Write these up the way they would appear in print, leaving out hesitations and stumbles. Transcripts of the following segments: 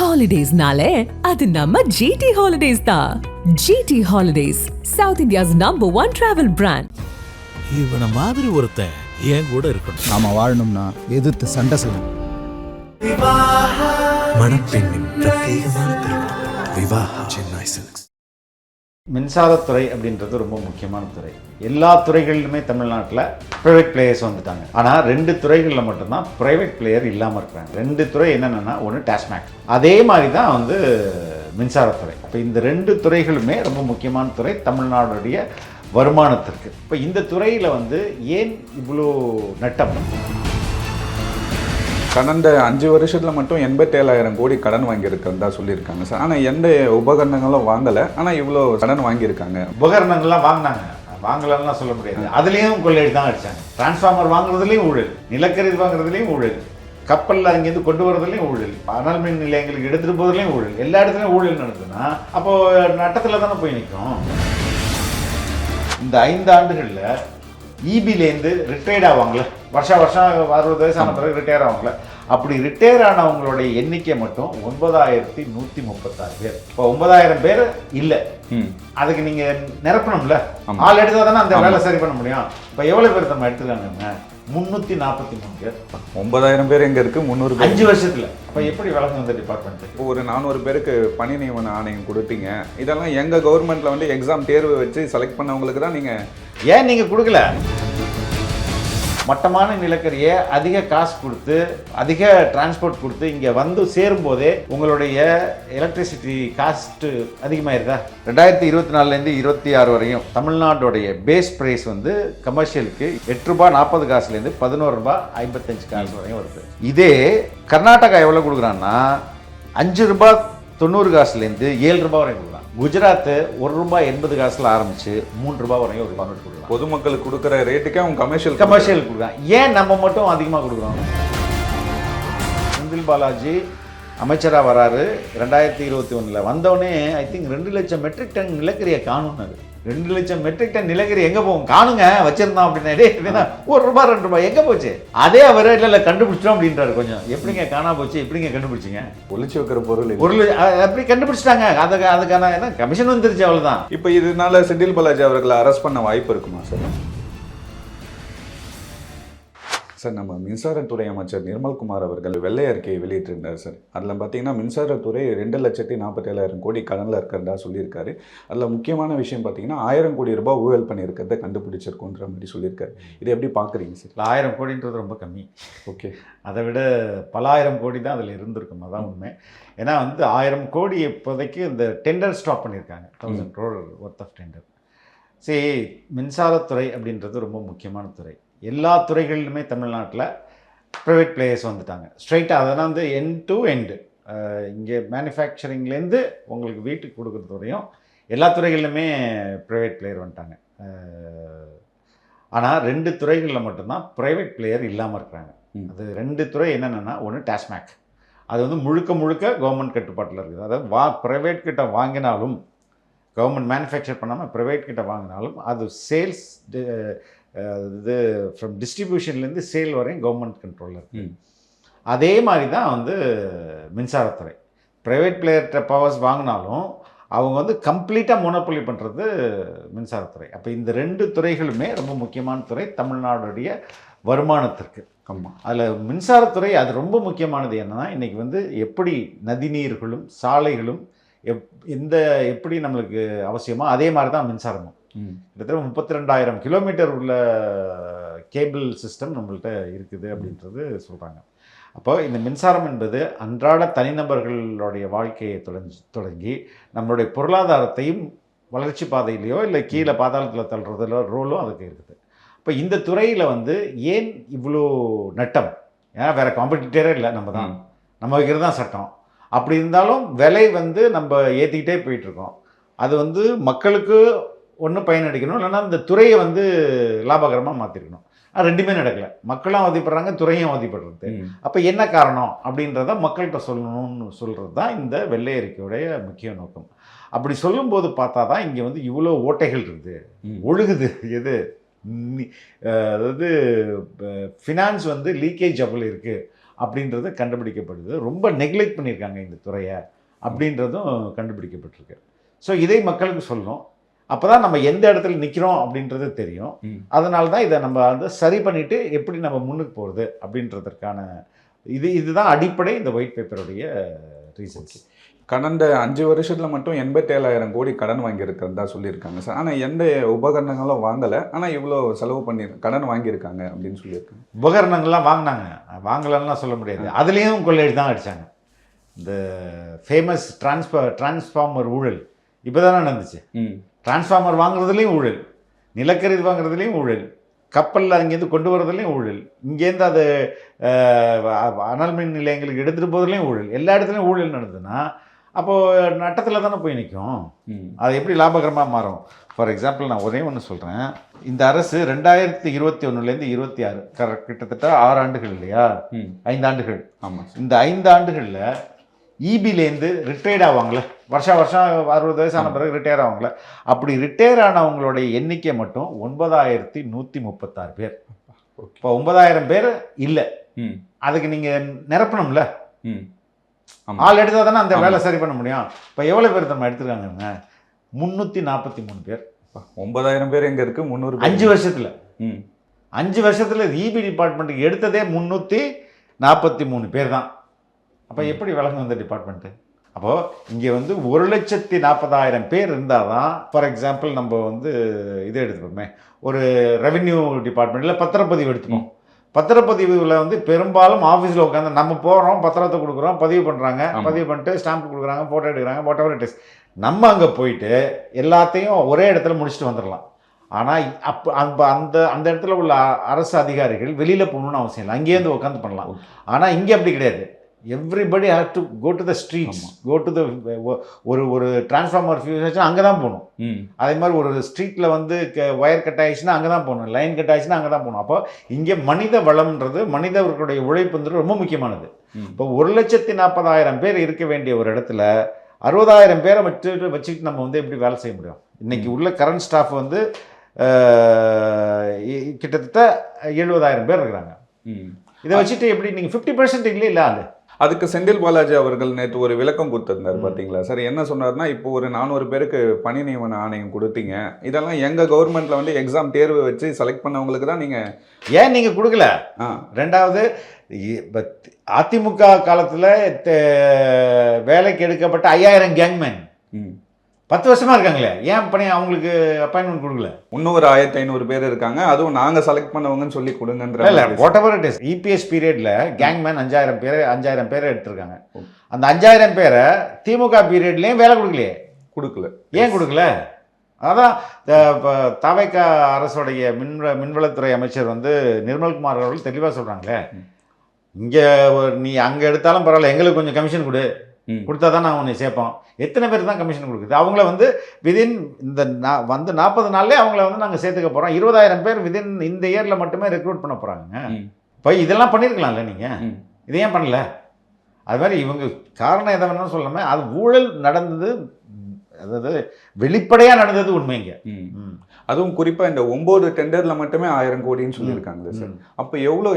ஹாலிடேஸ்னாலே அது நம்ம ஜிடி ஹாலிடேஸ் தான். GT holidays, south India's #1 travel brand. இவன மாதிரி ஒருத்தன் என் கூட இருக்கணும். நாம வாழணும்னா எதிர்த்து சண்டை செய்யணும். மணப்பெண்ணின் பிரத்யேகமான திருமணம் விவாஹா, சென்னை சில்க்ஸ். மின்சாரத்துறை அப்படின்றது ரொம்ப முக்கியமான துறை. எல்லா துறைகளிலுமே தமிழ்நாட்டில் ப்ரைவேட் பிளேயர்ஸ் வந்துட்டாங்க. ஆனால் 2 துறைகளில் மட்டும்தான் ப்ரைவேட் பிளேயர் இல்லாமல் இருக்கிறாங்க. 2 துறை என்னென்னா, ஒன்று டாஸ்மாக், அதே மாதிரி தான் மின்சாரத்துறை. இப்போ இந்த 2 துறைகளுமே ரொம்ப முக்கியமான துறை தமிழ்நாடுடைய வருமானத்திற்கு. இப்போ இந்த துறையில் ஏன் இவ்வளோ நட்டம்? கடந்த 5 வருஷத்தில் மட்டும் 87,000 கோடி கடன் வாங்கியிருக்கிறதா சொல்லியிருக்காங்க சார். ஆனால் எந்த உபகரணங்களும் வாங்கலை, ஆனால் இவ்வளோ கடன் வாங்கியிருக்காங்க. உபகரணங்கள்லாம் வாங்கலன்னா சொல்ல முடியாது. அதுலேயும் கொள்ளையடி தான் அடித்தாங்க. டிரான்ஸ்ஃபார்மர் வாங்குறதுலேயும் ஊழல், நிலக்கரி வாங்குறதுலேயும் ஊழல், கப்பலில் அங்கேருந்து கொண்டு வரதுலேயும் ஊழல், அனல் மின் நிலையங்களுக்கு எடுத்துகிட்டு போகிறதுலேயும் ஊழல், எல்லா இடத்துலையும் ஊழல் நடக்குதுன்னா அப்போது நட்டத்தில் தானே போய் நிற்கும். இந்த 5 ஆண்டுகளில் இபிலேருந்து ரிட்டையர்ட் ஆவாங்களே, வருஷம் 60 வயசான பிறகு ரிட்டையர் ஆவாங்களே, அப்படி ரிட்டையர் ஆனவங்களுடைய எண்ணிக்கை மட்டும் 9,136 பேர். இப்போ 9,000 பேர் இல்லை, அதுக்கு நீங்கள் நிரப்பணும்ல, ஆள் எடுத்தால் தானே அந்த வேலை சரி பண்ண முடியும். இப்போ எவ்வளோ பேர் நம்ம எடுத்துக்காங்க? 343 பேர். 9,000 பேர் எங்கே இருக்குது? 300 பேர் 5 வருஷத்தில். அப்போ எப்படி வளர்ந்து வந்த டிபார்ட்மெண்ட்? இப்போ ஒரு 400 பேருக்கு பணி நியமன ஆணையம் கொடுத்தீங்க. இதெல்லாம் எங்கள் கவர்மெண்ட்டில் எக்ஸாம் தேர்வு வச்சு செலக்ட் பண்ணவங்களுக்கு தான் நீங்கள் ஏன் நீங்கள் கொடுக்கல? மட்டமான நிலக்கரியை அதிக காசு கொடுத்து, அதிக டிரான்ஸ்போர்ட் கொடுத்து இங்கே சேரும்போதே உங்களுடைய எலக்ட்ரிசிட்டி காஸ்ட்டு அதிகமாயிருதா? 2024லேருந்து 26 வரையும் தமிழ்நாட்டுடைய பேஸ் ப்ரைஸ் கமர்ஷியலுக்கு ₹8.40 ₹11.55 வரையும் வருது. இதே கர்நாடகா எவ்வளோ கொடுக்குறான்னா ₹5.90 ₹7 வரையும் கொடுக்குறான். குஜராத் ₹1.80 ஆரம்பிச்சு ₹3 வரையும் ஒரு பர்மிட் கொடுக்கலாம். பொதுமக்களுக்கு கொடுக்குற ரேட்டுக்கே அவங்க கமர்ஷியல் கொடுக்குறாங்க. ஏன் நம்ம மட்டும் அதிகமாக கொடுக்குறோம்? செந்தில் பாலாஜி அமைச்சராக வராரு 2021. வந்தோடனே ஐ திங்க் 2 லட்சம் மெட்ரிக் டன் நிலக்கரியை காணும்னாரு. 2 லட்சம் மெட்ரிக் டன் நிலக்கரி எங்கே போகும்? காணுங்க, வச்சிருந்தோம் அப்படின்னா ₹1 ₹2 எங்கே போச்சு? அதே அவர் இல்லை கண்டுபிடிச்சிட்டோம் அப்படின்றாரு. கொஞ்சம் எப்படிங்க காணா போச்சு, எப்படிங்க கண்டுபிடிச்சிங்க? ஒளிச்சு வைக்கிற பொருள் எப்படி கண்டுபிடிச்சிட்டாங்க? அதுக்கான என்ன கமிஷன் வந்துருச்சு, அவ்வளோதான். இப்போ இதனால செந்தில் பாலாஜி அவர்களை அரெஸ்ட் பண்ண வாய்ப்பு இருக்குமா சார்? சார், நம்ம மின்சாரத்துறை அமைச்சர் நிர்மல்குமார் அவர்கள் வெள்ளை அறிக்கையை வெளியிட்டிருந்தார் சார். அதில் பார்த்தீங்கன்னா மின்சாரத்துறை 2,47,000 கோடி கடனில் இருக்கிறதா சொல்லியிருக்காரு. அதில் முக்கியமான விஷயம் பார்த்தீங்கன்னா 1000 கோடி ரூபாய் ஊழல் பண்ணியிருக்கிறத கண்டுபிடிச்சிருக்கோன்ற மாதிரி சொல்லியிருக்காரு. இதை எப்படி பார்க்குறீங்க சார்? 1000 கோடின்றது ரொம்ப கம்மி. ஓகே, அதை விட பல 1000 கோடி தான் அதில் இருந்திருக்கும். அதான் உண்மை. ஏன்னா 1000 கோடி இப்போதைக்கு இந்த டெண்டர் ஸ்டாப் பண்ணியிருக்காங்க. 1000 crore ஒர்த் ஆஃப் டெண்டர். சரி, மின்சாரத்துறை அப்படின்றது ரொம்ப முக்கியமான துறை. எல்லா துறைகளிலுமே தமிழ்நாட்டில் ப்ரைவேட் பிளேயர்ஸ் வந்துட்டாங்க. ஸ்ட்ரைட்டாக அதெல்லாம் எண்ட் டு எண்டு, இங்கே மேனுஃபேக்சரிங்லேருந்து உங்களுக்கு வீட்டுக்கு கொடுக்குறது வரையும் எல்லா துறைகளிலுமே ப்ரைவேட் பிளேயர் வந்துட்டாங்க. ஆனால் 2 துறைகளில் மட்டும்தான் ப்ரைவேட் பிளேயர் இல்லாமல் இருக்கிறாங்க. அது 2 துறை என்னென்னா, ஒன்று டாஸ்மாக், அது முழுக்க கவர்மெண்ட் கட்டுப்பாட்டில் இருக்குது. அதாவது ப்ரைவேட் கிட்ட வாங்கினாலும், கவர்மெண்ட் மேனுஃபேக்சர் பண்ணாமல் ப்ரைவேட் கிட்ட வாங்கினாலும் அது சேல்ஸ் ஃப்ரம் டிஸ்ட்ரிபியூஷன்லேருந்து சேல் வரையும் கவர்மெண்ட் கண்ட்ரோலில் இருக்குது. அதே மாதிரி தான் மின்சாரத்துறை. ப்ரைவேட் பிளேயர்கிட்ட பவர்ஸ் வாங்கினாலும் அவங்க கம்ப்ளீட்டாக மோனோபொலி பண்ணுறது மின்சாரத்துறை. அப்போ இந்த 2 துறைகளுமே ரொம்ப முக்கியமான துறை தமிழ்நாடுடைய வருமானத்திற்கு. ஆமாம், அதில் மின்சாரத்துறை அது ரொம்ப முக்கியமானது. என்னென்னா, இன்றைக்கி எப்படி நதிநீர்களும் சாலைகளும் எப்படி நம்மளுக்கு அவசியமோ அதே மாதிரி தான் மின்சாரமும். கிட்டத்தட்ட 32,000 கிலோமீட்டர் உள்ள கேபிள் சிஸ்டம் நம்மள்கிட்ட இருக்குது அப்படின்றது சொல்கிறாங்க. அப்போ இந்த மின்சாரம் என்பது அன்றாட தனிநபர்களுடைய வாழ்க்கையை தொடங்கி நம்மளுடைய பொருளாதாரத்தையும் வளர்ச்சி பாதையிலையோ இல்லை கீழே பாதாளத்தில் தள்ளுறதுல ரோலும் அதுக்கு இருக்குது. இப்போ இந்த துறையில் ஏன் இவ்வளோ நட்டம்? ஏன்னா வேறு காம்படிட்டரே இல்லை, நம்ம வைக்கிறது தான் சட்டம். அப்படி இருந்தாலும் விலை நம்ம ஏற்றிக்கிட்டே போயிட்டுருக்கோம். அது மக்களுக்கு ஒன்று பயனடிக்கணும், இல்லைன்னா இந்த துறையை லாபகரமாக மாற்றிருக்கணும். அது 2மே நடக்கலை. மக்களும் அவதிப்படுறாங்க, துறையும் அவதிப்படுறது. அப்போ என்ன காரணம் அப்படின்றத மக்கள்கிட்ட சொல்லணும்னு சொல்கிறது தான் இந்த வெள்ளை அறிக்கையுடைய முக்கிய நோக்கம். அப்படி சொல்லும்போது பார்த்தா தான் இங்கே இவ்வளோ ஓட்டைகள் இருக்குது, ஒழுகுது. அதாவது ஃபினான்ஸ் லீக்கேஜ் அவ்வளோ இருக்குது அப்படின்றது கண்டுபிடிக்கப்படுது. ரொம்ப நெக்லெக்ட் பண்ணியிருக்காங்க இந்த துறையை அப்படின்றதும் கண்டுபிடிக்கப்பட்டிருக்கு. ஸோ இதை மக்களுக்கு சொல்லணும். அப்போ தான் நம்ம எந்த இடத்துல நிற்கிறோம் அப்படின்றது தெரியும். அதனால தான் இதை நம்ம வந்து சரி பண்ணிவிட்டு எப்படி நம்ம முன்னுக்கு போகிறது அப்படின்றதற்கான இதுதான் அடிப்படை இந்த ஒயிட் பேப்பருடைய ரீசன்ஸ். கடந்த 5 வருஷத்துல மட்டும் 87,000 கோடி கடன் வாங்கியிருக்கிறதா சொல்லியிருக்காங்க சார். ஆனால் எந்த உபகரணங்களும் வாங்கலை, ஆனால் இவ்வளோ செலவு பண்ணி கடன் வாங்கியிருக்காங்க அப்படின்னு சொல்லியிருக்காங்க. உபகரணங்கள்லாம் வாங்கினாங்க, வாங்கலன்னா சொல்ல முடியாது. அதுலேயும் கொள்ளையடி தான் அடித்தாங்க. இந்த ஃபேமஸ் டிரான்ஸ்ஃபார்மர் ஊழல் இப்போ தானே நடந்துச்சு. டிரான்ஸ்ஃபார்மர் வாங்குறதுலேயும் ஊழல், நிலக்கரி வாங்குறதுலேயும் ஊழல், கப்பலில் அங்கேருந்து கொண்டு வரதுலேயும் ஊழல், இங்கேருந்து அது அனல் மின் நிலையங்களுக்கு எடுத்துகிட்டு போகிறதுலேயும் ஊழல். எல்லா இடத்துலையும் ஊழல் நடந்ததுன்னா அப்போது நட்டத்தில் தானே போய் நிற்கும். அது எப்படி லாபகரமாக மாறும்? ஃபார் எக்ஸாம்பிள் நான் ஒரே ஒன்று சொல்கிறேன். இந்த அரசு 2021 26 கிட்டத்தட்ட 6 ஆண்டுகள் இல்லையா, 5 ஆண்டுகள். ஆமாம். இந்த 5 ஆண்டுகளில் இபிலேருந்து ரிட்டையர்ட் ஆவாங்களே, வருஷம் 60 வயசான பிறகு ரிட்டையர் ஆவாங்களே, அப்படி ரிட்டையர் ஆனவங்களுடைய எண்ணிக்கை மட்டும் 9136 பேர். இப்போ 9000 பேர் இல்லை, அதுக்கு நீங்கள் நிரப்பணும்ல, ஆள் எடுத்தால் தானே அந்த வேலை சரி பண்ண முடியும். இப்போ எவ்வளோ பேர் நம்ம எடுத்துருக்காங்க? 343 பேர். 9000 பேர் எங்கே இருக்குது? 300. 5 வருஷத்தில் 5 வருஷத்தில் இபி டிபார்ட்மெண்ட்டுக்கு எடுத்ததே 343 பேர் தான். அப்போ எப்படி விளங்கும் இந்த டிபார்ட்மெண்ட்டு? அப்போது இங்கே வந்து 1,40,000 பேர் இருந்தால் தான், ஃபார் எக்ஸாம்பிள் நம்ம வந்து இதை எடுத்துப்போமே, ஒரு ரெவென்யூ டிபார்ட்மெண்ட்டில் பத்திரப்பதிவு எடுத்துப்போம். பத்திரப்பதிவில் வந்து பெரும்பாலும் ஆஃபீஸில் உட்காந்து நம்ம போகிறோம், பத்திரத்தை கொடுக்குறோம், பதிவு பண்ணுறாங்க, பதிவு பண்ணிட்டு ஸ்டாம்ப் கொடுக்குறாங்க, ஃபோட்டோ எடுக்கிறாங்க, வாட் இட் இஸ். நம்ம அங்கே போயிட்டு எல்லாத்தையும் ஒரே இடத்துல முடிச்சுட்டு வந்துடலாம். ஆனால் அந்த இடத்துல உள்ள அரசு அதிகாரிகள் வெளியில் போகணுன்னு அவசியம் இல்லை, அங்கேருந்து உட்காந்து பண்ணலாம். ஆனால் இங்கே அப்படி கிடையாது. Everybody have to go to the streets, go to the ஒரு டிரான்ஸ்ஃபார்மர் ஃபியூஸ் ஆச்சுன்னா அங்கே தான் போகணும். அதே மாதிரி ஒரு ஸ்ட்ரீட்டில் வந்து ஒயர் கட் ஆயிடுச்சுன்னா அங்கே தான் போகணும், லைன் கட் ஆயிடுச்சுன்னா அங்கே தான் போகணும். அப்போ இங்கே மனித வளம்ன்றது, மனிதர்களுடைய உழைப்புன்றது ரொம்ப முக்கியமானது. இப்போ 1,40,000 பேர் இருக்க வேண்டிய ஒரு இடத்துல 60,000 பேரை வச்சுக்கிட்டு நம்ம வந்து எப்படி வேலை செய்ய முடியும்? இன்றைக்கி உள்ள கரண்ட் ஸ்டாஃப் வந்து கிட்டத்தட்ட 70,000 பேர் இருக்கிறாங்க. இதை வச்சுட்டு எப்படி நீங்கள் 50% இல்லை ஆளு? அதுக்கு செந்தில் பாலாஜி அவர்கள் நேற்று ஒரு விளக்கம் கொடுத்துருந்தார் பார்த்தீங்களா சார்? என்ன சொன்னார்னா, இப்போ ஒரு 400 பேருக்கு பணி நியமன ஆணையம் கொடுத்தீங்க, இதெல்லாம் எங்கள் கவர்மெண்ட்டில் வந்து எக்ஸாம் தேர்வு வச்சு செலக்ட் பண்ணவங்களுக்கு தான் நீங்கள் ஏன் நீங்கள் கொடுக்கல? ரெண்டாவது, அதிமுக காலத்தில் வேலைக்கு எடுக்கப்பட்ட 5000 கேங்மேன் 10 வருஷமா இருக்காங்களே, ஏன் பணி அவங்களுக்கு அப்பாயின்மெண்ட் கொடுக்கல? இன்னும் ஒரு 1500 பேர் இருக்காங்க, அதுவும் நாங்கள் செலக்ட் பண்ணவங்கன்னு சொல்லி கொடுங்கன்ற. இல்லை, what ever it is. EPS பீரியடில் கேங்மேன் 5000 பேரை எடுத்திருக்காங்க. அந்த 5000 பேரை திமுக பீரியட்லேயும் வேலை கொடுக்கல. ஏன் கொடுக்கல? அதான் தவைக்க அரசுடைய மின்வளத்துறை அமைச்சர் வந்து நிர்மல்குமார் அவர்கள் தெளிவாக சொல்கிறாங்களே, இங்கே நீ அங்கே எடுத்தாலும் பரவாயில்ல, எங்களுக்கு கொஞ்சம் கமிஷன் கொடுத்தா தான் நான் உன்னை சேர்ப்போம். எத்தனை பேர் தான் கமிஷன் கொடுக்குது? அவங்கள வந்து விதின் இந்த 40 நாள்லேயே அவங்கள வந்து நாங்கள் சேர்த்துக்க போகிறோம். 20,000 பேர் விதின் இந்த இயரில் மட்டுமே ரெக்ரூட் பண்ண போகிறாங்க. இப்போ இதெல்லாம் பண்ணியிருக்கலாம்ல நீங்கள், இதை ஏன் பண்ணல? அது மாதிரி இவங்க காரணம் எதை வேணாலும் சொல்லாமல் அது ஊழல் நடந்தது, அதாவது வெளிப்படையாக நடந்தது உண்மைங்க. அதுவும் குறிப்பாக இந்த 9 டெண்டரில் மட்டுமே 1000 கோடின்னு சொல்லியிருக்காங்க சார். அப்போ எவ்வளோ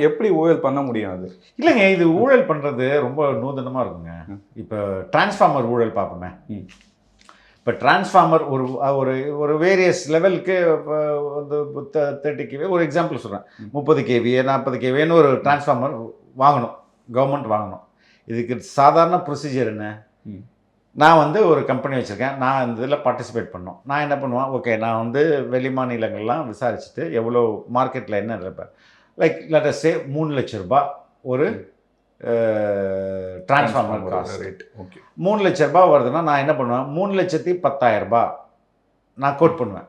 எப்படி ஊழல் பண்ண முடியாது? இல்லைங்க, இது ஊழல் பண்ணுறது ரொம்ப நூதனமாக இருக்குங்க. இப்போ டிரான்ஸ்ஃபார்மர் ஊழல் பார்ப்போமே. இப்போ டிரான்ஸ்ஃபார்மர் ஒரு ஒரு வேரியஸ் லெவலுக்கு வந்து 30 kV ஒரு எக்ஸாம்பிள் சொல்கிறேன், 30 kV 40 kVன்னு ஒரு டிரான்ஸ்ஃபார்மர் வாங்கணும், கவர்மெண்ட் வாங்கணும். இதுக்கு சாதாரண ப்ரொசீஜர் என்ன? நான் வந்து ஒரு கம்பெனி வச்சுருக்கேன், நான் இந்த இதில் பார்ட்டிசிபேட் பண்ணோம். நான் என்ன பண்ணுவேன், ஓகே நான் வந்து வெளி மாநிலங்கள்லாம் விசாரிச்சுட்டு எவ்வளோ மார்க்கெட்டில் என்ன இருப்பேன், லைக் லெட் அஸ் சே 3 லட்ச ரூபாய் ஒரு டிரான்ஸ்ஃபார்மர் காஸ்ட். ரேட் ஓகே, 3 லட்ச ரூபாய் வருதுன்னா நான் என்ன பண்ணுவேன், 3,10,000 நான் கோட் பண்ணுவேன்.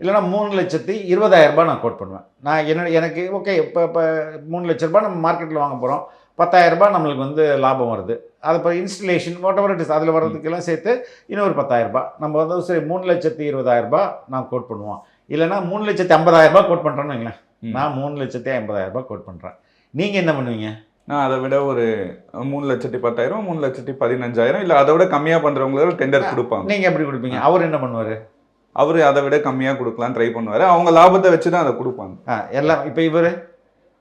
இல்லைனா 3,20,000 நான் கோட் பண்ணுவேன். நான் எனக்கு ஓகே இப்போ 3 லட்ச ரூபாய் நம்ம மார்க்கெட்டில் வாங்க போகிறோம், 10,000 நம்மளுக்கு வந்து லாபம் வருது. அது இப்போ installation what ever it is அதில் வர்றதுக்கெல்லாம் சேர்த்து இன்னொரு 10,000 நம்ம வந்து சரி 3,20,000 நான் கோட் பண்ணுவோம். இல்லைனா 3,50,000 கோட் பண்ணுறேன்னு வைங்களேன். நான் 3,50,000 கோட் பண்ணுறேன். நீங்கள் என்ன பண்ணுவீங்க? நான் அதை விட ஒரு 3,10,000 3,15,000 இல்லை அதை விட கம்மியாக பண்ணுறவங்களுக்கு டெண்டர் கொடுப்பாங்க. நீங்கள் எப்படி கொடுப்பீங்க? அவர் என்ன பண்ணுவார்? அவர் அதை விட கம்மியாக கொடுக்கலாம் ட்ரை பண்ணுவார். அவங்க லாபத்தை வச்சு தான் அதை கொடுப்பாங்க எல்லாம். இப்போ இவர்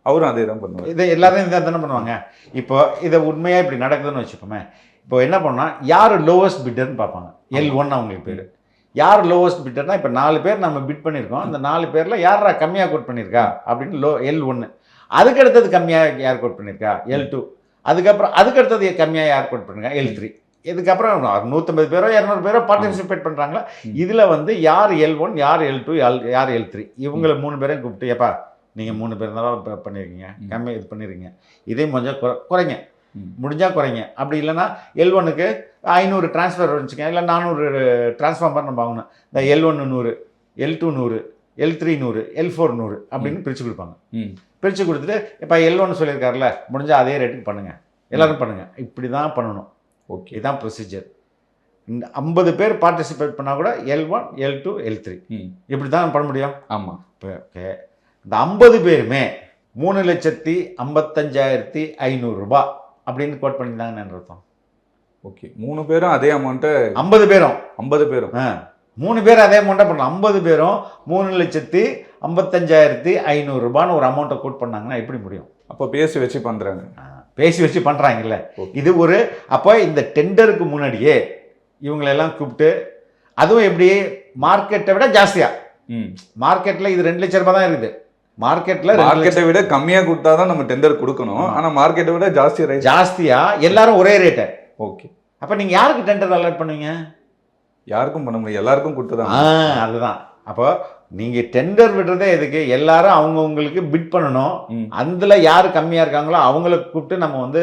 அவரும் அதே தான் பண்ணுவார். இதை எல்லாரும் இதை தானே பண்ணுவாங்க. இப்போ இதை உண்மையாக இப்படி நடக்குதுன்னு வச்சுக்கோமே, இப்போ என்ன பண்ணால் யார் லோவஸ்ட் பிட்டர்னு பார்ப்பாங்க. L1 அவங்களுக்கு பேர். யார் லோவஸ்ட் பிட்டர்னா இப்போ 4 பேர் நம்ம பிட் பண்ணியிருக்கோம். அந்த 4 பேரில் யாரா கம்மியாக கோட் பண்ணியிருக்கா அப்படின்னு L1. அதுக்கு அடுத்தது கம்மியாக யார் கோட் பண்ணியிருக்கா L2. அதுக்கப்புறம் அதுக்கு அடுத்தது கம்மியாக யார் கோட் பண்ணியிருக்கா L3. இதுக்கப்புறம் 150 பேரோ 200 பேரோ பார்ட்டிசிபேட் பண்ணுறாங்களா. இதில் வந்து யார் L1 யார் L2 யார் L3 இவங்களை 3 பேரையும் கூப்பிட்டு, ஏப்பா நீங்கள் 3 பேர் தான் பண்ணியிருக்கீங்க, கம்மி இது பண்ணியிருக்கீங்க, இதே கொஞ்சம் குறைங்க, முடிஞ்சால் குறைங்க. அப்படி இல்லைன்னா L1க்கு 500 ட்ரான்ஸ்ஃபர் வச்சுக்கோங்க, இல்லை 400 ட்ரான்ஸ்ஃபார்மர் நம்ம வாங்கணும். இந்த L1 100, L2 100, L3 100, L4 100 அப்படின்னு பிரித்து கொடுப்பாங்க. பிரித்து கொடுத்துட்டு இப்போ L1 சொல்லியிருக்காருல, முடிஞ்சால் அதே ரேட்டுக்கு பண்ணுங்கள், எல்லோரும் பண்ணுங்கள், இப்படி தான் பண்ணணும். ஓகே, இதுதான் ப்ரொசீஜர். இந்த 50 பேர் பார்ட்டிசிபேட் பண்ணால் கூட L1 L2 L3 இப்படி தான் பண்ண முடியும். ஆமாம். இப்போ ஓகே, இந்த 50 பேருமே 3,55,500 ரூபாய் அப்படின்னு கோட் பண்ணியிருந்தாங்கன்னு அர்த்தம். ஓகே, 3 பேரும் அதே அமௌண்ட்டை 50 பேரும் 3 பேர் அதே அமௌண்ட்டை பண்ணலாம். 50 பேரும் 3,55,500 ரூபான்னு ஒரு அமௌண்ட்டை கோட் பண்ணாங்கன்னா எப்படி முடியும்? அப்போ பேசி வச்சு பண்ணுறாங்க. பேசி வச்சு பண்ணுறாங்கல்ல. இது ஒரு அப்போ இந்த டெண்டருக்கு முன்னாடியே இவங்களெல்லாம் கூப்பிட்டு, அதுவும் எப்படி மார்க்கெட்டை விட ஜாஸ்தியா, மார்க்கெட்டில் இது 2 லட்ச ரூபாய் தான் இருக்குது. மார்க்கெட்டை விட கம்மியாக கொடுத்தா தான் நம்ம டெண்டர் கொடுக்கணும். ஆனால் மார்க்கெட்டை விட ஜாஸ்தியா எல்லாரும் ஒரே ரேட்டு. ஓகே, அப்போ நீங்கள் யாருக்கு டெண்டர் அலாட் பண்ணுவீங்க? யாருக்கும் பண்ண முடியும், எல்லாருக்கும் கொடுத்துதான். அதுதான். அப்போ நீங்கள் டெண்டர் விடுறதே எதுக்கு? எல்லாரும் அவங்கவுங்களுக்கு பிட் பண்ணணும். அதில் யார் கம்மியாக இருக்காங்களோ அவங்கள கூப்பிட்டு நம்ம வந்து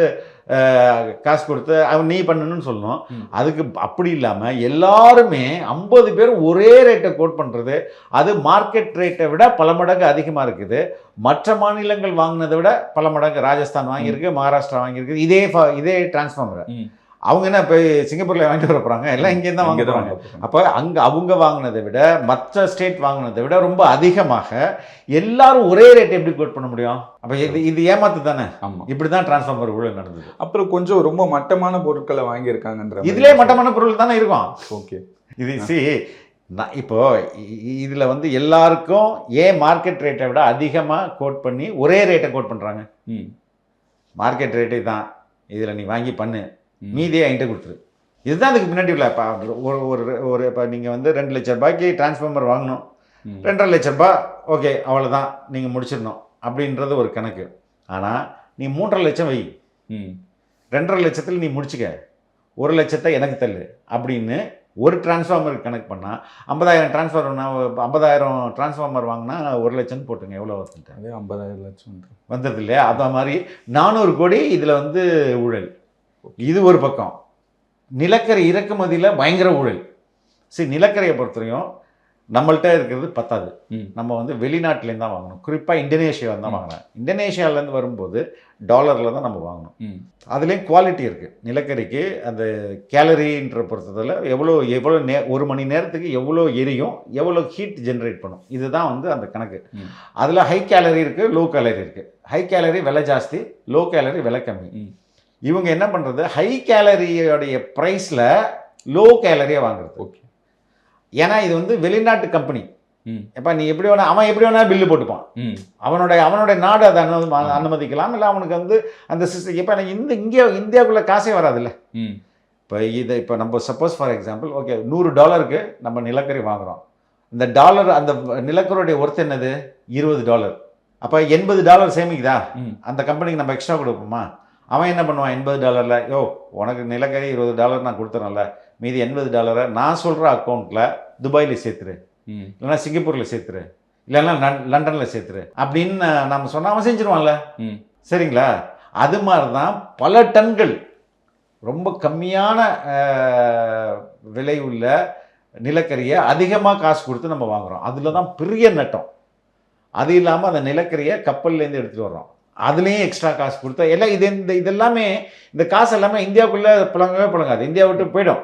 காசு கொடுத்து நீ பண்ணணும்னு சொல்லணும். அதுக்கு அப்படி இல்லாமல் எல்லாருமே 50 பேர் ஒரே ரேட்டை கோட் பண்ணுறது, அது மார்க்கெட் ரேட்டை விட பல மடங்கு அதிகமாக இருக்குது. மற்ற மாநிலங்கள் வாங்கினதை விட பல மடங்கு ராஜஸ்தான் வாங்கியிருக்கு, மகாராஷ்டிரா வாங்கியிருக்கு. இதே டிரான்ஸ்ஃபார்மரை அவங்க என்ன இப்போ சிங்கப்பூரில் வாங்கிட்டு வர போகிறாங்க, எல்லாம் இங்கே தான் வாங்க போகிறாங்க. அப்போ அங்கே அவங்க வாங்கினதை விட மற்ற ஸ்டேட் வாங்கினதை விட ரொம்ப அதிகமாக எல்லாரும் ஒரே ரேட் எப்படி கோட் பண்ண முடியும்? அப்போ இது ஏமாத்து தானே. ஆமாம், இப்படி தான் டிரான்ஸ்ஃபார்மர் ஊழல் நடந்தது. அப்புறம் கொஞ்சம் ரொம்ப மட்டமான பொருட்களை வாங்கியிருக்காங்கன்ற இதுலேயே மட்டமான பொருள் தானே இருக்கும். ஓகே, இது நான் இப்போ இதில் வந்து எல்லாருக்கும் ஏன் மார்க்கெட் ரேட்டை விட அதிகமாக கோட் பண்ணி ஒரே ரேட்டை கோட் பண்ணுறாங்க? மார்க்கெட் ரேட்டே தான், இதில் நீ வாங்கி பண்ணு, மீதியே என்கிட்ட கொடுத்துரு. இதுதான் அதுக்கு பின்னாடி இல்லை. இப்போ ஒரு இப்போ நீங்கள் வந்து 2 லட்ச ரூபாய்க்கு டிரான்ஸ்ஃபார்மர் வாங்கணும், 2.5 லட்ச ரூபாய் ஓகே அவ்வளோதான் நீங்கள் முடிச்சிடணும் அப்படின்றது ஒரு கணக்கு. ஆனால் நீ 3.5 லட்சம் வை, 2.5 லட்சத்தில் நீ முடிச்சுக்க, 1 லட்சத்தை எனக்கு தள்ளு அப்படின்னு ஒரு டிரான்ஸ்ஃபார்மருக்கு கணக்கு பண்ணால் 50,000 டிரான்ஸ்ஃபார்மர் வாங்கினா 1 லட்சம்னு போட்டுங்க, எவ்வளோ வருதுன்ட்டு? அதே 50,000 லட்சம் வந்தது இல்லையா? அதே மாதிரி 400 கோடி இதில் வந்து ஊழல். இது ஒரு பக்கம். நிலக்கரி இறக்குமதியில் பயங்கர ஊழல். நிலக்கரியை பொறுத்தவரையும் நம்மள்கிட்ட இருக்கிறது பத்தாது. நம்ம வந்து வெளிநாட்டிலேருந்து தான் வாங்கணும். குறிப்பாக இந்தோனேஷியாவில் தான் வாங்கினேன். இந்தோனேஷியாவிலேருந்து வரும்போது டாலரில் தான் நம்ம வாங்கணும். அதுலேயும் குவாலிட்டி இருக்குது. நிலக்கரிக்கு அந்த கேலரின்ற பொறுத்ததில் எவ்வளோ ஒரு மணி நேரத்துக்கு எவ்வளோ எரியும், எவ்வளோ ஹீட் ஜென்ரேட் பண்ணும், இதுதான் வந்து அந்த கணக்கு. அதில் ஹை கேலரி இருக்குது, லோ கேலரி இருக்குது. ஹை கேலரி விலை ஜாஸ்தி, லோ கேலரி விலை கம்மி. இவங்க என்ன பண்ணுறது, ஹை கேலரியோடைய ப்ரைஸில் லோ கேலரியாக வாங்குறது. ஓகே, ஏன்னா இது வந்து வெளிநாட்டு கம்பெனி. எப்போ நீ எப்படி வேணா அவன் எப்படி வேணா பில்லு போட்டுப்பான். அவனுடைய நாடு அதை அனுமதிக்கலாம், இல்லை அவனுக்கு வந்து அந்த சிஸ்டம். இப்போ இந்தியாவுக்குள்ளே காசே வராதுல்ல. இப்போ நம்ம சப்போஸ் ஃபார் எக்ஸாம்பிள் ஓகே $100 நம்ம நிலக்கரி வாங்குகிறோம். இந்த டாலர் அந்த நிலக்கரியுடைய ஒர்த் என்னது? $20. அப்போ $80 சேமிக்குதா? அந்த கம்பெனிக்கு நம்ம எக்ஸ்ட்ரா கொடுப்போமா? அவன் என்ன பண்ணுவான்? $80 உனக்கு நிலக்கரி $20 நான் கொடுத்துறேன்ல, மீதி $80 நான் சொல்கிற அக்கௌண்ட்டில் துபாயில் சேர்த்துரு, இல்லைன்னா சிங்கப்பூரில் சேர்த்துரு, இல்லைன்னா லண்டனில் சேர்த்துரு அப்படின்னு நம்ம சொன்னால் அவன் செஞ்சுருவான்ல. சரிங்களா? அது மாதிரி தான் பல டன்கள் ரொம்ப கம்மியான விலை உள்ள நிலக்கரியை அதிகமாக காசு கொடுத்து நம்ம வாங்குகிறோம். அதில் தான் பெரிய நட்டம். அது இல்லாமல் அந்த நிலக்கரியை கப்பல்லேருந்து எடுத்துகிட்டு வர்றோம், அதுலேயும் எக்ஸ்ட்ரா காசு கொடுத்தா எல்லாம் இதெல்லாமே இந்த காசு எல்லாமே இந்தியாவுக்குள்ளே புழங்காது, இந்தியா விட்டு போயிடும்.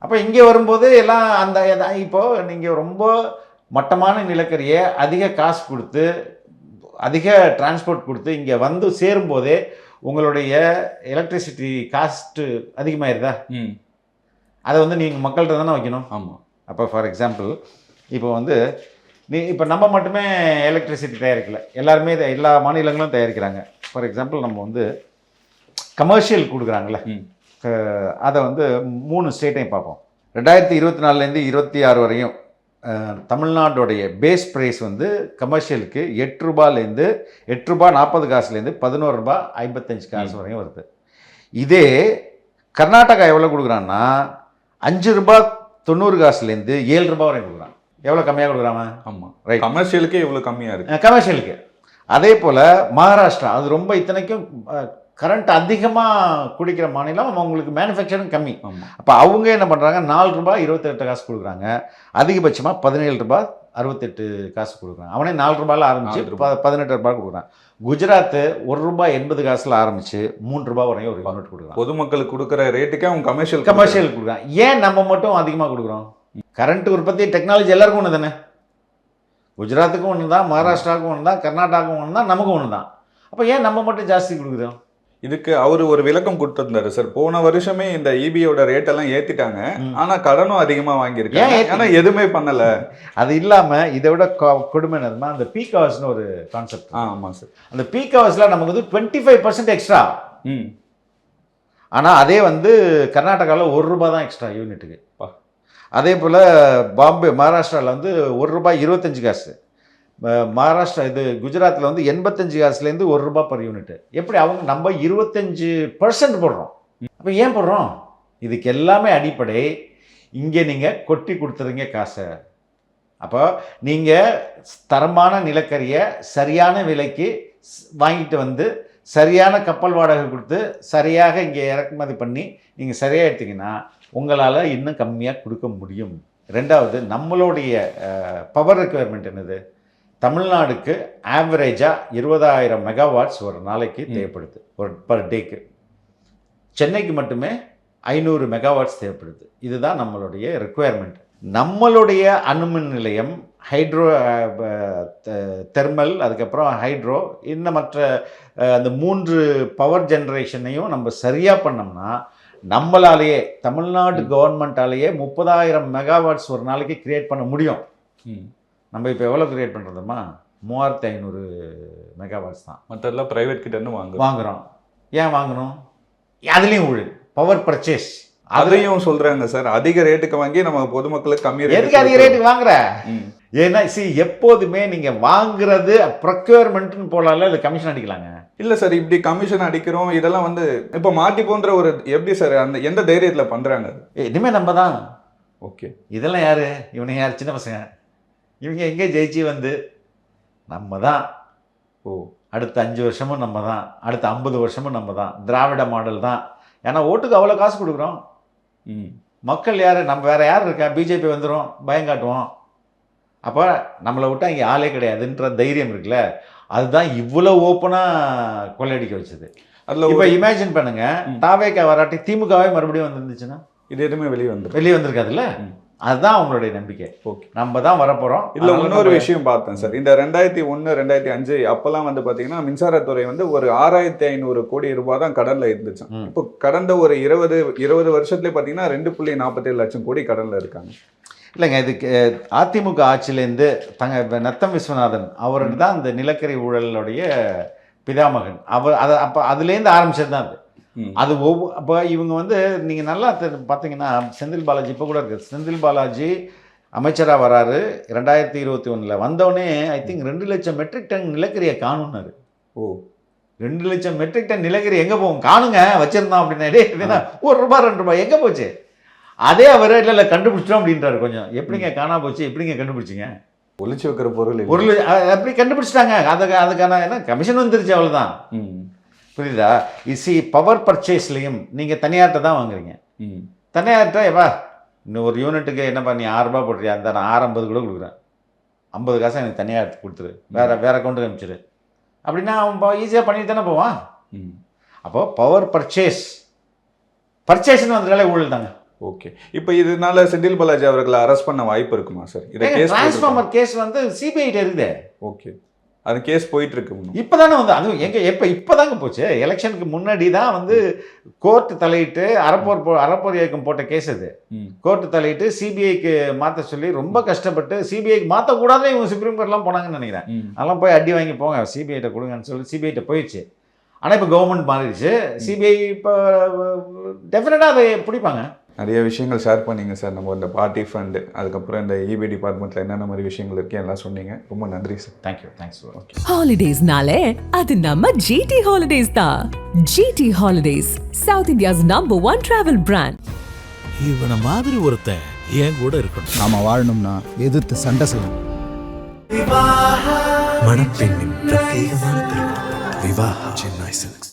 அப்போ இங்கே வரும்போது எல்லாம் அந்த இப்போது நீங்கள் ரொம்ப மட்டமான நிலக்கரியை அதிக காசு கொடுத்து அதிக டிரான்ஸ்போர்ட் கொடுத்து இங்கே வந்து சேரும்போதே உங்களுடைய எலக்ட்ரிசிட்டி காஸ்ட்டு அதிகமாயிருதா? அதை வந்து நீங்கள் மக்கள்கிட்ட தானே வைக்கணும். ஆமாம். அப்போ ஃபார் எக்ஸாம்பிள் இப்போ வந்து இப்போ நம்ம மட்டுமே எலக்ட்ரிசிட்டி தயாரிக்கல, எல்லாருமே எல்லா மாநிலங்களும் தயாரிக்கிறாங்க. ஃபார் எக்ஸாம்பிள் நம்ம வந்து கமர்ஷியல் கொடுக்குறாங்களே, அதை வந்து 3 ஸ்டேட்டையும் பார்ப்போம். 2024லேருந்து 26 வரையும் தமிழ்நாடுடைய பேஸ் ப்ரைஸ் வந்து கமர்ஷியலுக்கு 8 ரூபாயிலேருந்து 8 ரூபா 40 காசுலேருந்து 11 ரூபா 55 காசு வரையும் வருது. இதே கர்நாடகா எவ்வளோ கொடுக்குறான்னா 5 ரூபா 90 காசுலேருந்து 7 ரூபா வரையும் கொடுக்குறான். எவ்வளோ கம்மியாக கொடுக்குறாங்க? ஆமாம், ரைட். கமர்ஷியலுக்கே இவ்வளோ கம்மியாக இருக்குது கமர்ஷியலுக்கு. அதே போல் மகாராஷ்டிரா, அது ரொம்ப இத்தனைக்கும் கரண்ட் அதிகமாக குடிக்கிற மாநிலம், அவங்களுக்கு மேனுஃபேக்சரிங் கம்மி. அப்போ அவங்க என்ன பண்ணுறாங்க, 4 ரூபாய் 28 காசு கொடுக்குறாங்க, அதிகபட்சமாக 17 ரூபாய் 68 காசு கொடுக்குறாங்க. அவனே 4 ரூபாயில் ஆரம்பிச்சு 18 ரூபாய் கொடுக்குறான். குஜராத் 1 ரூபாய் 80 காசில் ஆரம்பிச்சு 3 ரூபாய் வரையும் ஒரு யூனிட் கொடுக்குறான். பொதுமக்களுக்கு கொடுக்குற ரேட்டுக்கே அவங்க கமர்ஷியல் கொடுக்குறான். ஏன் நம்ம மட்டும் அதிகமாக கொடுக்குறோம்? கரண்ட் உற்பத்தி டெக்னாலஜி எல்லாருக்கும் ஒன்று தானே. குஜராத்துக்கும் ஒன்று தான், மகாராஷ்டிராவுக்கும் ஒன்று தான், கர்நாடகாவுக்கும் ஒன்று தான், நமக்கும் ஒன்று தான். அப்போ ஏன் நம்ம மட்டும் ஜாஸ்தி கொடுக்குறோம்? இதுக்கு அவர் ஒரு விளக்கம் கொடுத்துருந்தாரு சார். போன வருஷமே இந்த இபியோட ரேட் எல்லாம் ஏத்திட்டாங்க, ஆனா கடனும் அதிகமா வாங்கியிருக்காங்க, ஆனா எதுவுமே பண்ணல. அது இல்லாம இதை விட கொடுமை என்னதுன்னா, அந்த பீக் ஹவர்ஸ்னு ஒரு கான்செப்ட். ஆமா சார். அந்த பீக் ஹவர்ஸ்ல நமக்கு வந்து 25% எக்ஸ்ட்ரா. ஆனா அதே வந்து கர்நாடகாவில் 1 ரூபாய் தான் எக்ஸ்ட்ரா யூனிட்டுக்கு. அதே போல் பாம்பே மகாராஷ்டிராவில் வந்து 1 ரூபாய் 25 காசு. மகாராஷ்டிரா இது குஜராத்தில் வந்து 85 காசுலேருந்து 1 ரூபாய் பர் யூனிட்டு. எப்படி அவங்க நம்ம 25% போடுறோம். அப்போ ஏன் போடுறோம்? இதுக்கு எல்லாமே அடிப்படை இங்கே நீங்கள் கொட்டி கொடுத்துருங்க காசை. அப்போ நீங்கள் தரமான நிலக்கரியை சரியான விலைக்கு வாங்கிட்டு வந்து சரியான கப்பல் வாடகை கொடுத்து சரியாக இங்கே இறக்குமதி பண்ணி நீங்கள் சரியாக எடுத்தீங்கன்னா உங்களால் இன்னும் கம்மியாக கொடுக்க முடியும். ரெண்டாவது, நம்மளுடைய பவர் ரெக்குயர்மெண்ட் என்னது? தமிழ்நாடுக்கு ஆவரேஜாக 20,000 மெகாவாட்ஸ் ஒரு நாளைக்கு தேவைப்படுது, ஒரு பர் டேக்கு. சென்னைக்கு மட்டுமே 500 மெகாவாட்ஸ் தேவைப்படுது. இதுதான் நம்மளுடைய ரெக்குயர்மெண்ட். நம்மளுடைய அணுமின் நிலையம், ஹைட்ரோ தெர்மல், அதுக்கப்புறம் ஹைட்ரோ, இன்னும் மற்ற அந்த 3 பவர் ஜென்ரேஷனையும் நம்ம சரியாக பண்ணோம்னா நம்மளாலேயே, தமிழ்நாடு கவர்மெண்ட்டாலேயே 30,000 மெகாவாட்ஸ் ஒரு நாளைக்கு கிரியேட் பண்ண முடியும். நம்ம இப்போ எவ்வளோ கிரியேட் பண்ணுறோமா? 3,500 மெகாவாட்ஸ் தான். மற்றெல்லாம் ப்ரைவேட் கிட்டேருந்து வாங்குகிறோம். ஏன் வாங்கணும்? அதுலேயும் ஊழல், பவர் பர்ச்சேஸ் அதையும் சொல்கிறாங்க சார். அதிக ரேட்டுக்கு வாங்கி நம்ம பொதுமக்களுக்கு கம்மி ரேட். எதுக்கு அதிக ரேட்டுக்கு வாங்குற? ஏன்னா எப்போதுமே நீங்கள் வாங்குறது ப்ரொக்யூர்மெண்ட்னு போலால, இல்லை கமிஷன் அடிக்கலாங்க. இல்லை சார், இப்படி கமிஷன் அடிக்கிறோம் இதெல்லாம் வந்து இப்போ மாட்டி போன்ற ஒரு எப்படி சார் அந்த எந்த தைரியத்தில் பண்ணுறாங்க? இனிமேல் நம்ம தான். ஓகே, இதெல்லாம் யார்? இவனுங்க யார்? சின்ன பசங்க. இவங்க எங்கே ஜெயிச்சு வந்து நம்ம தான். அடுத்த 5 வருஷமும் நம்ம தான், அடுத்த 50 வருஷமும் நம்ம தான். திராவிட மாடல் தான். ஏன்னா ஓட்டுக்கு அவ்வளோ காசு கொடுக்குறோம். மக்கள் யார்? நம்ம வேறு யார் இருக்கா? பிஜேபி வந்துடும், பயம் காட்டுவோம். அப்போ நம்மளை விட்டால் இங்கே ஆளே கிடையாதுன்ற தைரியம் இருக்குல்ல, அதுதான் இவ்வளோ ஓப்பனாக கொள்ளையடிக்க வச்சது. அதில் இப்போ இமேஜின் பண்ணுங்க, தாவேக்கா வராட்டி திமுகவே மறுபடியும் வந்துருந்துச்சுன்னா இது எதுவுமே வெளியே வந்திருக்காதுல்ல. அதுதான் அவங்களுடைய நம்பிக்கை. ஓகே, நம்ம தான் வரப்போகிறோம். இல்லை, இன்னொரு விஷயம் பார்த்தேன் சார். இந்த 2001, 2005 அப்போல்லாம் வந்து பார்த்தீங்கன்னா மின்சாரத்துறை வந்து ஒரு 6,500 கோடி ரூபாய் தான் கடனில் இருந்துச்சு. இப்போ கடந்த ஒரு 20 வருஷத்துலேயே பார்த்தீங்கன்னா 2.47 லட்சம் கோடி கடனில் இருக்காங்க. இல்லைங்க, இதுக்கு அதிமுக ஆட்சியிலேருந்து நத்தம் விஸ்வநாதன் அவருக்கு தான் அந்த நிலக்கரி ஊழலுடைய பிதாமகன். அப்போ அதுலேருந்து ஆரம்பிச்சது தான் அது அப்போ இவங்க வந்து நீங்கள் நல்லா பார்த்தீங்கன்னா செந்தில் பாலாஜி இப்போ கூட இருக்குது. செந்தில் பாலாஜி அமைச்சராக வராரு 2021 வந்தோடனே ஐ திங்க் 2 லட்சம் மெட்ரிக் டன் நிலக்கரியை காணுன்னாரு. 2 லட்சம் மெட்ரிக் டன் நிலக்கரி எங்கே போகும்? காணுங்க, வச்சுருந்தோம் அப்படின்னா. வேணா 1 ரூபாய் 2 ரூபாய் எங்கே போச்சு? அதே அவர் இல்லை கண்டுபிடிச்சோம் அப்படின்றாரு. கொஞ்சம் எப்படிங்க காணா போச்சு, எப்படிங்க கண்டுபிடிச்சிங்க? ஒழிச்சு வைக்கிற பொருள் அப்படி கண்டுபிடிச்சிட்டாங்க. அதுக்கான என்ன கமிஷன் வந்துருச்சு, அவ்வளோதான். புரியுதா? பவர் பர்ச்சேஸ்லையும் நீங்கள் தனியார்கிட்ட தான் வாங்குறீங்க. தனியார்கிட்ட வா, இன்னும் ஒரு யூனிட்டுக்கு என்ன பண்ணி 6 ரூபாய் போட்டுறியா? அந்த நான் 6.50 கூட கொடுக்குறேன், 50 காசை எனக்கு தனியார்ட்டு கொடுத்துரு, வேற அக்கௌண்ட்டுக்கு அனுப்பிச்சிரு அப்படின்னா அவன் ஈஸியாக பண்ணிட்டு தானே போவான். அப்போது பவர் பர்ச்சேஸ்ன்னு வந்ததாலே ஊழல் தாங்க. ஓகே, இப்போ இதனால செந்தில் பாலாஜி அவர்களை அரெஸ்ட் பண்ண வாய்ப்பு இருக்குமா சார்? டிரான்ஸ்ஃபார்மர் கேஸ் வந்து சிபிஐ இருக்குது. ஓகே, அது கேஸ் போயிட்டு இருக்கு இன்னும். இப்போதானே வந்து அதுவும் இப்போதாங்க போச்சு. எலெக்ஷனுக்கு முன்னாடி தான் வந்து கோர்ட் தலையிட்டு அறப்போர் இயக்கம் போட்ட கேஸ் அது. கோர்ட் தலையிட்டு சிபிஐக்கு மாற்ற சொல்லி ரொம்ப கஷ்டப்பட்டு சிபிஐக்கு மாற்றக்கூடாதுன்னு இவங்க சுப்ரீம் கோர்ட்லாம் போனாங்கன்னு நினைக்கிறேன். அதெல்லாம் போய் அடி வாங்கி போங்க சிபிஐட்ட கொடுங்கன்னு சொல்லி சிபிஐட்ட போயிடுச்சு. ஆனால் இப்போ கவர்மெண்ட் மாறிடுச்சு. சிபிஐ இப்போ டெஃபினட்டாக அதை பிடிப்பாங்க. நிறைய விஷயங்கள் ஷேர் பண்ணீங்க சார். நம்ம இந்த பார்ட்டி ஃபண்டு, அதுக்கப்புறம் இந்த இபி டிபார்ட்மெண்ட்டில் என்னென்ன மாதிரி விஷயங்கள் இருக்கு எல்லாம் சொன்னீங்க. ரொம்ப நன்றி சார். தேங்க்ஸ். ஓகே. ஹாலிடேஸ்னாலே அது நம்ம ஜிடி ஹாலிடேஸ் தான். GT holidays, south India's number 1 travel brand. இவனை மாதிரி ஒருத்தன் ஏன் கூட இருக்கணும். நாம வாழணும்னா எதிர்த்து சண்டை செய்யணும். மணப்பெண்ணின் பிரத்யேகமான திருமணம் விவாஹா சென்னை சில்க்ஸ்.